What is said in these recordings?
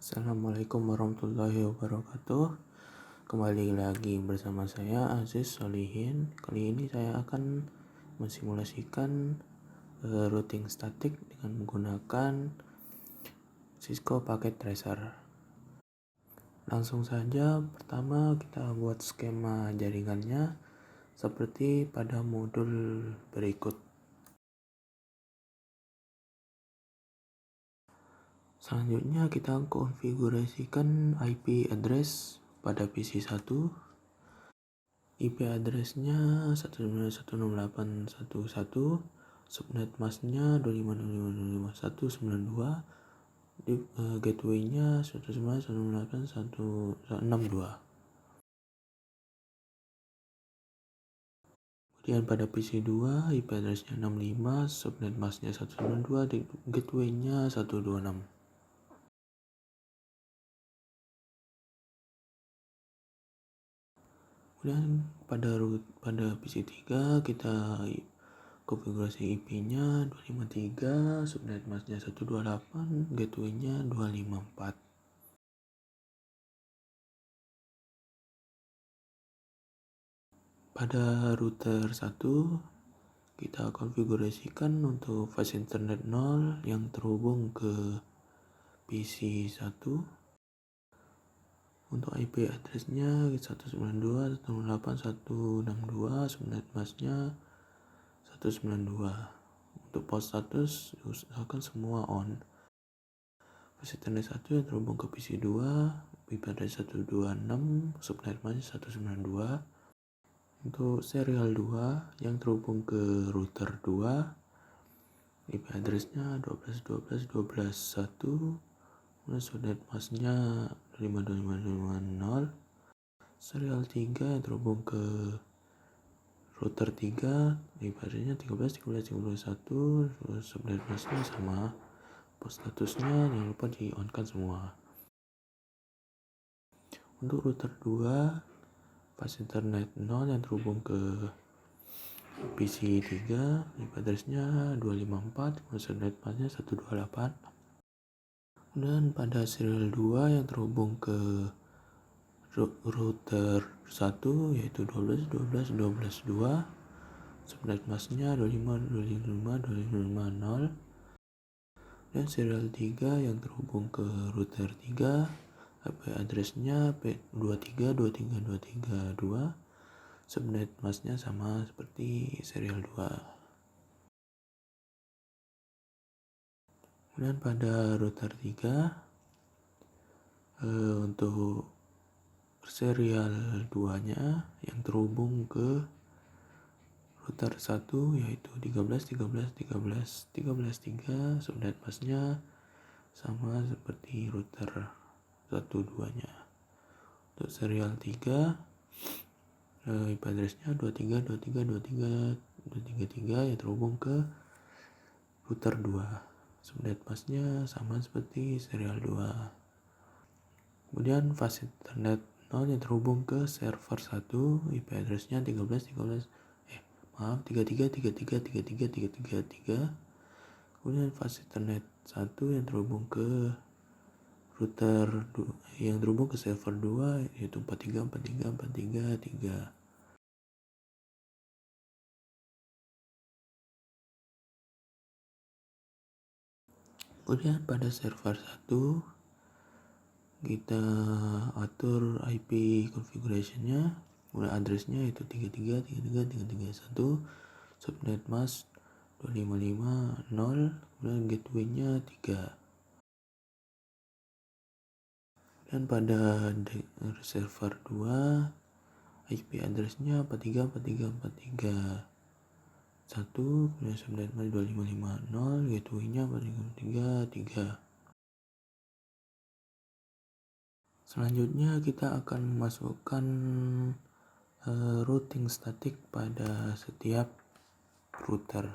Assalamualaikum warahmatullahi wabarakatuh. Kembali lagi bersama saya Aziz Solihin. Kali ini saya akan mensimulasikan routing statik dengan menggunakan Cisco Packet Tracer. Langsung saja, pertama kita buat skema jaringannya seperti pada modul berikut. Selanjutnya kita konfigurasikan IP address pada PC 1. IP address-nya 191.168.111, subnet mask-nya 25.25.25.192, gateway-nya 192.168.162. Kemudian pada PC 2 IP address-nya 65, subnet mask-nya 192, gateway-nya 126. Kemudian pada PC 3 kita konfigurasi IP-nya 253, subnet mask-nya 128, gateway-nya 254. Pada router 1 kita konfigurasikan untuk fast internet 0 yang terhubung ke PC 1. Untuk IP address-nya 192.168.162, subnet mask-nya 192. Untuk port status usahakan semua on. Fast internet 1 yang terhubung ke PC 2, IP address 126, subnet mask 192. Untuk serial 2 yang terhubung ke router 2, IP address-nya 12.12.12.1, subnet mask-nya 52550. Serial 3 yang terhubung ke router 3, IP address-nya 13.13.13.1, subnet mask-nya sama. Port statusnya jangan lupa di on-kan semua. Untuk router 2 fast internet 0 yang terhubung ke PC 3, IP address-nya 254, subnet mask-nya 128. Dan pada serial 2 yang terhubung ke router 1 yaitu 12.12.12.2, subnet mask-nya 25.25.25.0. Dan serial 3 yang terhubung ke router 3, IP address-nya 23.23.23.2, subnet mask-nya sama seperti serial 2. Kemudian pada router 3 untuk serial 2-nya yang terhubung ke router 1 yaitu 13.13.13.13.3, subnet mask-nya sama seperti router 1-2-nya. Untuk serial 3 IP address-nya 23.23.23.23.3 yang terhubung ke router 2. Subnet mask-nya sama seperti serial 2. Kemudian fast internet 0 yang terhubung ke server 1, IP address-nya 33.33.33.33.33. Kemudian fast internet 1 yang terhubung ke router yang terhubung ke server 2 yaitu 43.43.43.3. Kemudian pada server 1 kita atur IP configuration-nya, mulai address-nya itu 33.33.33.1, subnet mask 255.0, kemudian gateway-nya 3. Dan pada server 2 IP address-nya 43.43.43.1, kemudian subnet mask 2550, gateway-nya 43.3. Selanjutnya kita akan memasukkan routing statik pada setiap router.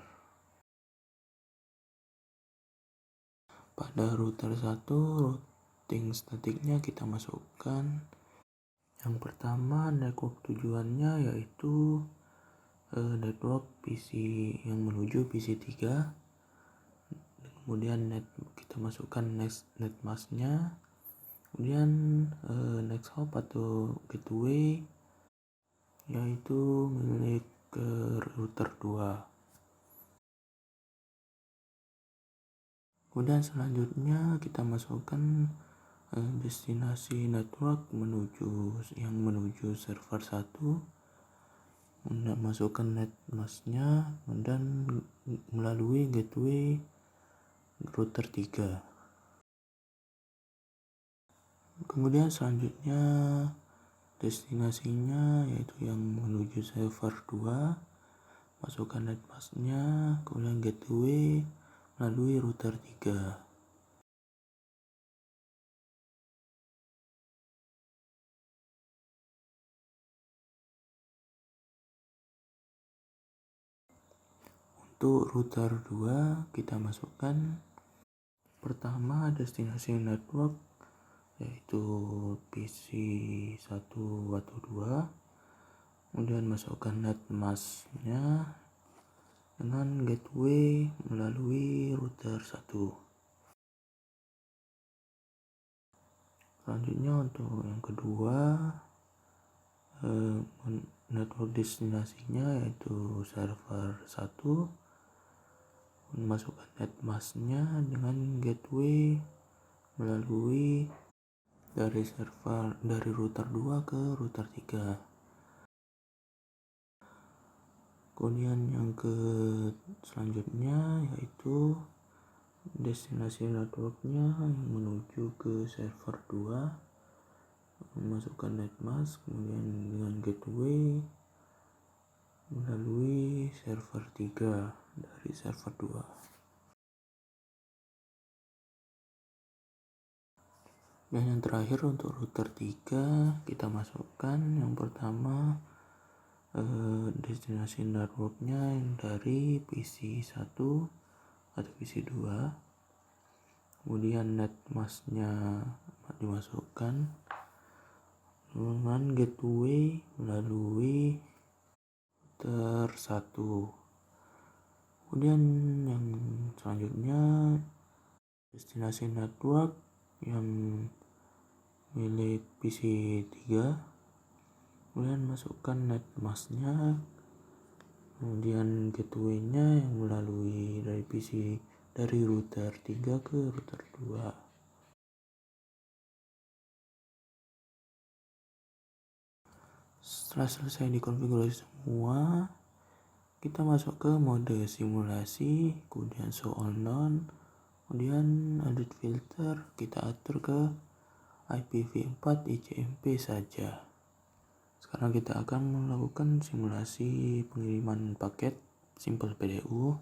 Pada router 1 routing statiknya kita masukkan. Yang pertama network tujuannya yaitu network PC yang menuju PC 3. Kemudian kita masukkan net mask-nya. Kemudian next hop atau gateway yaitu milik ke router 2. Kemudian selanjutnya kita masukkan destinasi network menuju server 1. Kemudian masukkan net masknya dan melalui gateway router 3. Kemudian selanjutnya destinasinya yaitu yang menuju server 2, masukkan net masknya, kemudian gateway melalui router 3. Untuk router 2 kita masukkan pertama destinasi network yaitu PC 1 atau 2, kemudian masukkan net masknya dengan gateway melalui router 1. Selanjutnya untuk yang kedua network destinasinya yaitu server 1, masukkan net masknya dengan gateway melalui dari router 2 ke router 3. Kemudian yang selanjutnya yaitu destinasi networknya yang menuju ke server 2, masukkan net mask kemudian dengan gateway melalui server 3 dari server 2. Dan yang terakhir untuk router 3 kita masukkan yang pertama destinasi networknya yang dari PC 1 atau PC 2, kemudian net masknya dimasukkan dengan gateway melalui router 1. Kemudian yang selanjutnya destinasi network yang milik PC 3, kemudian masukkan net masknya, kemudian gateway-nya yang melalui dari router 3 ke router 2. Setelah selesai dikonfigurasi semua, kita masuk ke mode simulasi, kemudian show all none, kemudian edit filter kita atur ke IPv4 ICMP saja. Sekarang kita akan melakukan simulasi pengiriman paket Simple PDU.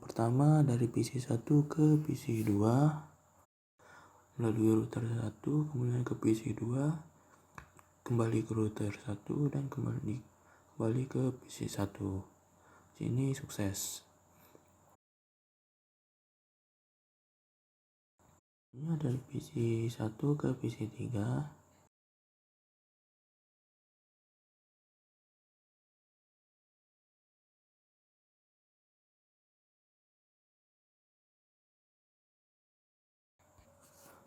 Pertama dari PC 1 ke PC 2 melalui router 1, kemudian ke PC 2, kembali ke router 1 dan kembali ke PC 1. Sini sukses. Ini dari PC 1 ke PC 3.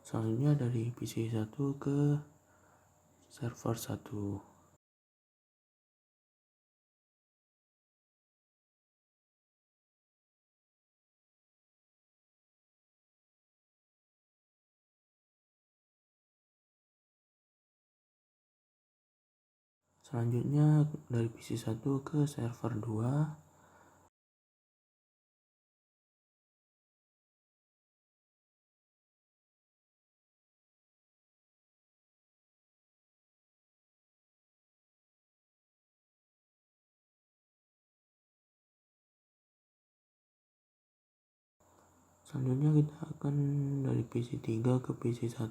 Selanjutnya dari PC 1 ke server 1. Selanjutnya dari PC 1 ke server 2. Selanjutnya kita akan dari PC 3 ke PC 1.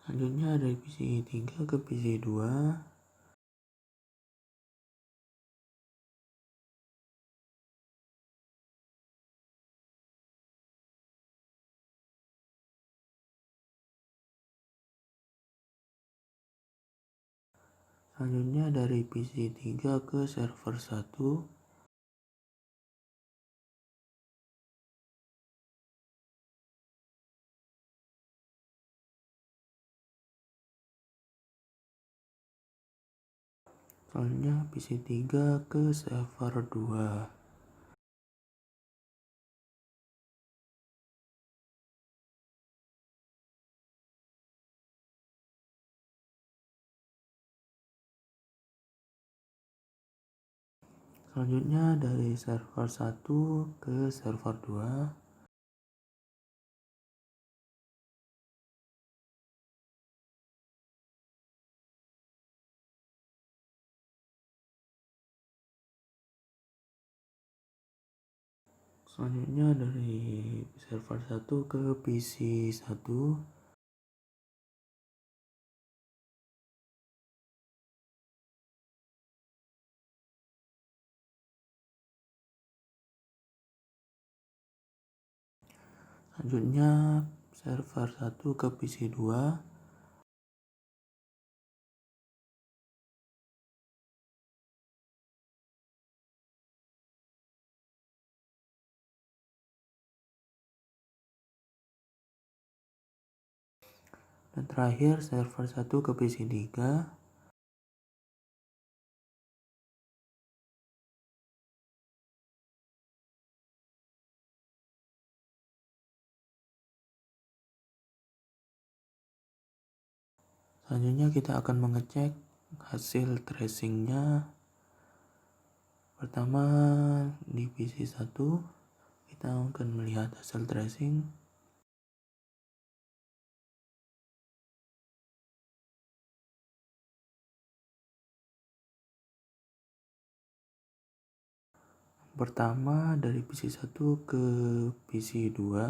Selanjutnya dari PC 3 ke PC 2. Selanjutnya dari PC 3 ke server 1. Selanjutnya PC 3 ke server 2. Selanjutnya dari server 1 ke server 2. Selanjutnya dari server 1 ke PC 1. Selanjutnya server 1 ke PC 2. Dan terakhir server 1 ke PC 3. Selanjutnya kita akan mengecek hasil tracingnya. Pertama di PC 1 kita akan melihat hasil tracing. Pertama dari PC 1 ke PC 2,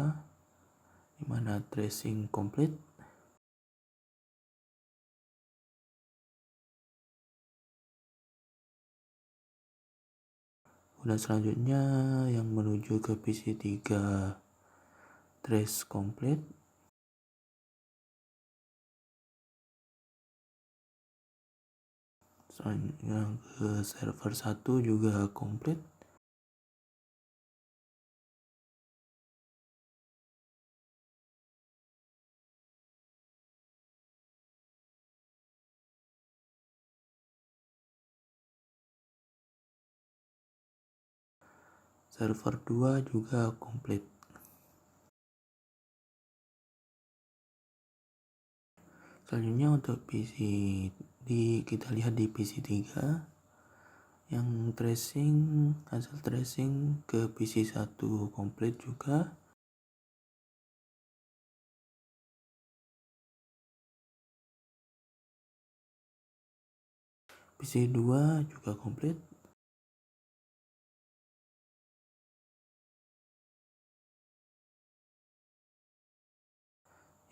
dimana tracing komplit. Kemudian selanjutnya yang menuju ke PC 3 trace komplit. Selanjutnya ke server 1 juga komplit. Server 2 juga komplit. Selanjutnya untuk kita lihat di PC 3 yang hasil tracing ke PC 1 komplit juga. PC 2 juga komplit.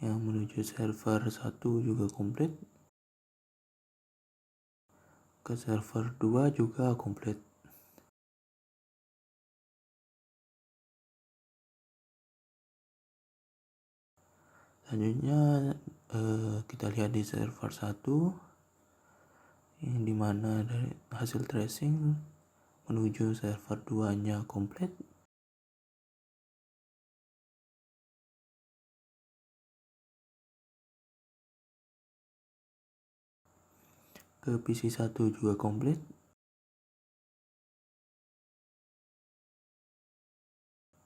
Yang menuju server 1 juga komplit. Ke server 2 juga komplit. Selanjutnya kita lihat di server 1 yang dimana dari hasil tracing menuju server 2 nya komplit. Ke PC 1 juga komplit.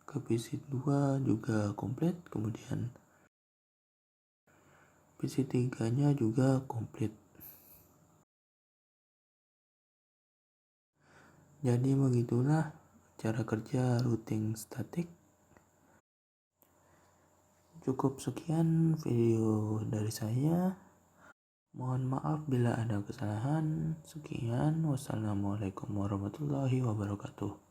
Ke PC 2 juga komplit. Kemudian PC 3 nya juga komplit. Jadi begitulah cara kerja routing statik. Cukup sekian video dari saya. Mohon maaf bila ada kesalahan. Sekian, wassalamualaikum warahmatullahi wabarakatuh.